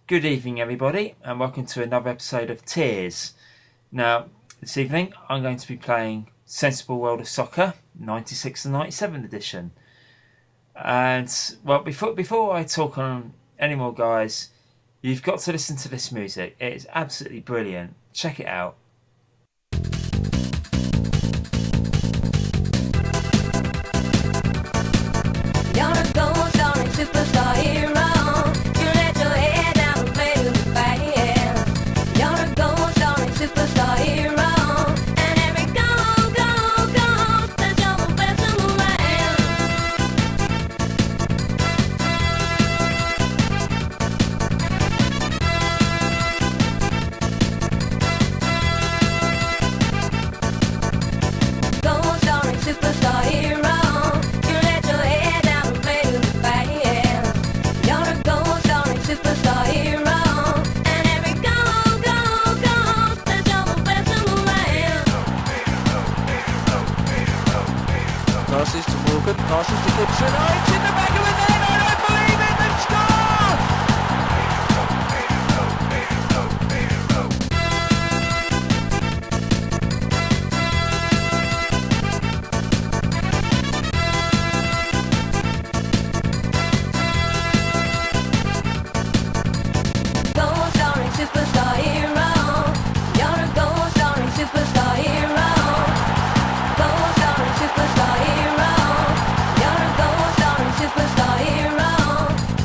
Good evening everybody and welcome to another episode of Tears. Now this evening I'm going to be playing Sensible World of Soccer 96 and 97 edition. And well, before I talk on any more guys, you've got to listen to this music. It is absolutely brilliant. Check it out. You're a gold starring superstar hero. You let your head down and play with the fire. You're a gold starring superstar hero. And every goal, there's double best in the land. Gold starring superstar hero. Superstar hero, and every goal, there's double best in the land. Passes to Morgan, passes to Gibson, oh, it's in the back of the net, I don't believe it, they've scored! Superstar hero, you're a goal starring superstar hero. Goal starring superstar hero, you're a goal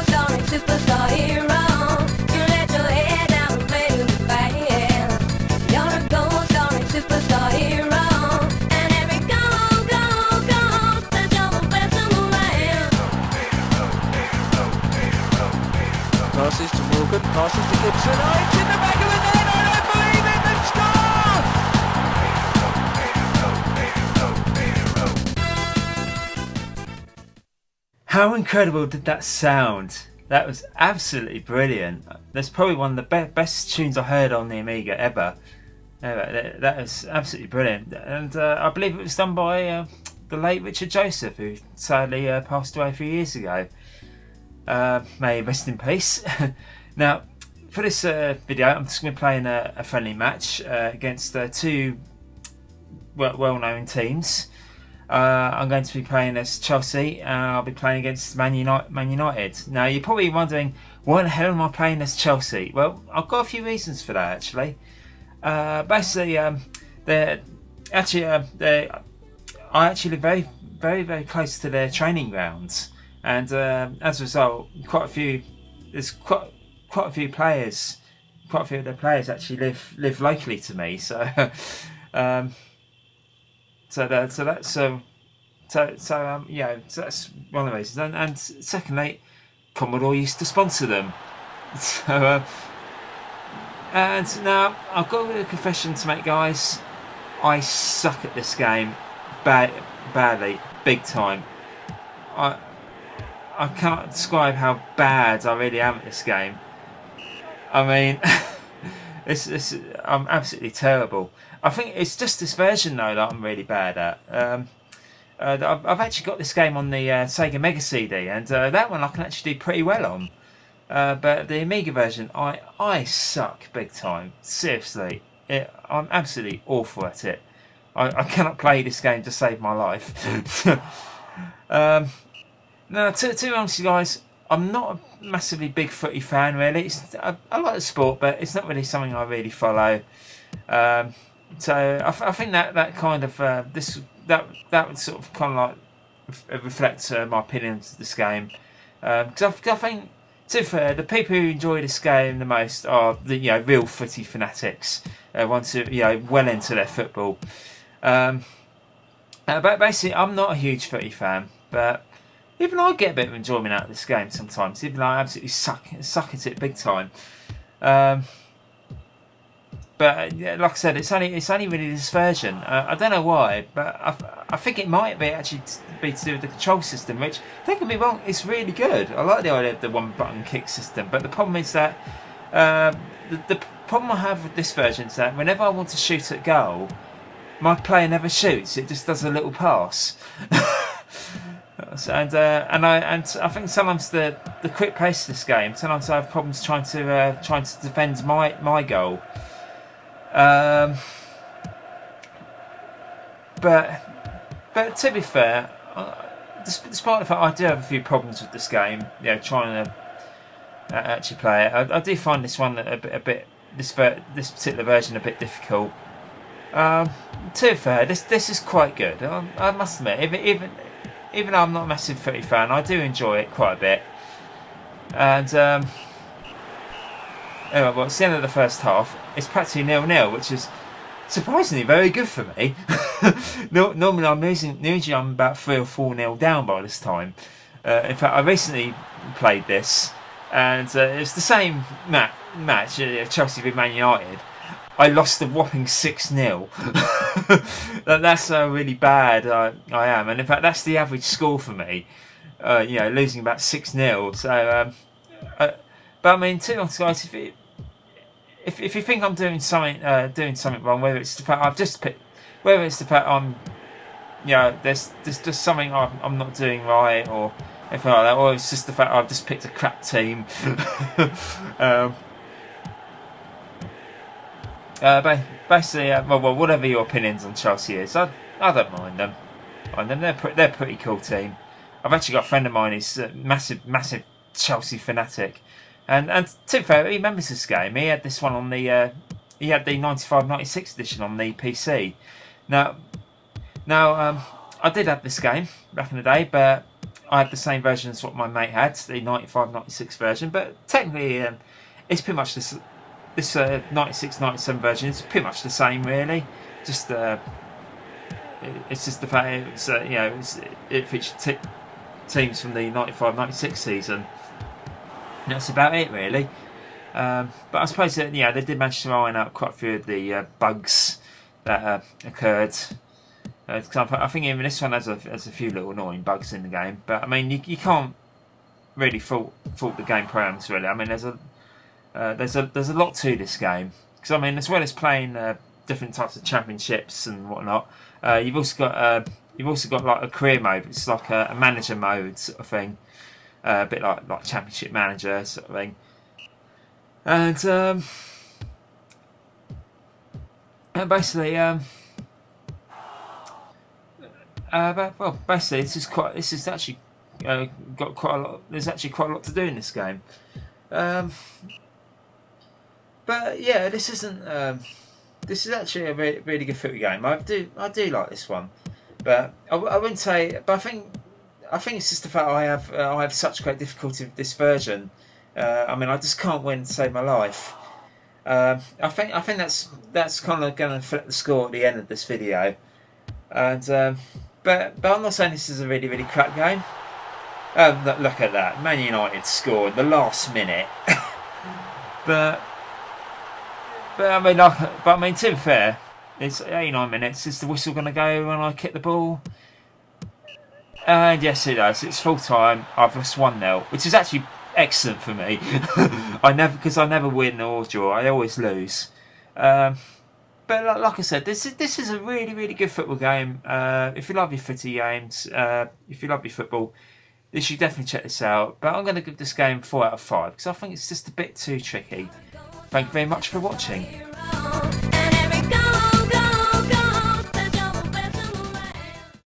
starring superstar hero. Goal starring superstar hero. Superstar hero, and every goal, there's double best in the land. Passes to Morgan, passes to Gibson, oh, it's in the back of the net, I don't believe it, they've scored! How incredible did that sound? That was absolutely brilliant. That's probably one of the best tunes I heard on the Amiga ever. That was absolutely brilliant, and I believe it was done by the late Richard Joseph, who sadly passed away a few years ago. May he rest in peace. Now, for this video, I'm just going to be playing a friendly match against two well-known teams. I'm going to be playing as Chelsea, and I'll be playing against Man United. Now, you're probably wondering, why the hell am I playing as Chelsea? Well, I've got a few reasons for that, actually. Basically, I actually live very close to their training grounds, and as a result, there's quite a few of their players actually live locally to me. So, so that's one of the reasons. And secondly, Commodore used to sponsor them. So. And now I've got a confession to make, guys. I suck at this game badly, big time. I can't describe how bad I really am at this game. I mean, I'm absolutely terrible. I think it's just this version though that I'm really bad at. I've actually got this game on the Sega Mega CD, and that one I can actually do pretty well on. But the Amiga version, I suck big time. Seriously, I'm absolutely awful at it. I cannot play this game to save my life. Now, to be honest with you guys, I'm not a massively big footy fan really. I like the sport, but it's not really something I really follow. So I think that kind of that would sort of kind of like reflect my opinions of this game. Because I think, to be fair, the people who enjoy this game the most are the real footy fanatics, ones who well into their football. But basically, I'm not a huge footy fan, but even I get a bit of enjoyment out of this game sometimes, even though I absolutely suck at it big time. But like I said, it's only really this version. I don't know why, but I think it might be actually be to do with the control system, which, don't get me wrong, it's really good. I like the idea of the one button kick system, but the problem is that the problem I have with this version is that whenever I want to shoot at goal, my player never shoots. It just does a little pass. And I think sometimes the quick pace of this game, sometimes I have problems trying to defend my goal. But to be fair, despite the fact I do have a few problems with this game, trying to actually play it, I do find this one this particular version a bit difficult. To be fair, this is quite good. I must admit, even though I'm not a massive footy fan, I do enjoy it quite a bit. And anyway, well, it's the end of the first half. It's practically 0-0, which is surprisingly very good for me. Normally I'm about 3 or 4-0 down by this time. In fact, I recently played this, and it's the same match, Chelsea v Man United. I lost a whopping 6-0. That's how really bad I am, and in fact that's the average score for me. Losing about 6-0. So, but I mean, to be honest, guys, if you think I'm doing something wrong, whether it's the fact I've just picked, whether it's the fact I'm, there's just something I'm not doing right, or anything like that, or it's just the fact I've just picked a crap team. Basically, well, whatever your opinions on Chelsea is, I don't mind them. They're a pretty cool team. I've actually got a friend of mine who's a massive Chelsea fanatic, and to be fair, he remembers this game. He had this one on the he had the 95-96 edition on the PC. Now, I did have this game back in the day, but I had the same version as what my mate had, the 95-96 version. But technically, it's pretty much this 96-97 version is pretty much the same, really. Just it's just the fact it featured teams from the 95-96 season. And that's about it, really. But I suppose that they did manage to iron out quite a few of the bugs that occurred. I think even this one has a few little annoying bugs in the game. But I mean, you can't really fault the game programs, really. I mean, there's a lot to this game, because I mean, as well as playing different types of championships and whatnot, you've also got like a career mode. It's like a manager mode sort of thing, a bit like Championship Manager sort of thing. And basically, basically, this is actually got quite a lot. There's actually quite a lot to do in this game. But yeah, this isn't. This is actually a really good footy game. I do like this one, but I wouldn't say. But I think it's just the fact I have such great difficulty with this version. I mean, I just can't win to save my life. I think that's kind of going to flip the score at the end of this video. And but I'm not saying this is a really crap game. Look at that, Man United scored the last minute. But I mean, to be fair, it's 89 minutes. Is the whistle going to go when I kick the ball? And yes, it does. It's full time. I've lost 1-0, which is actually excellent for me. Because I never win or draw. I always lose. But like I said, this is a really good football game. If you love your footy games, if you love your football, you should definitely check this out. But I'm going to give this game 4 out of 5 because I think it's just a bit too tricky. Thank you very much for watching.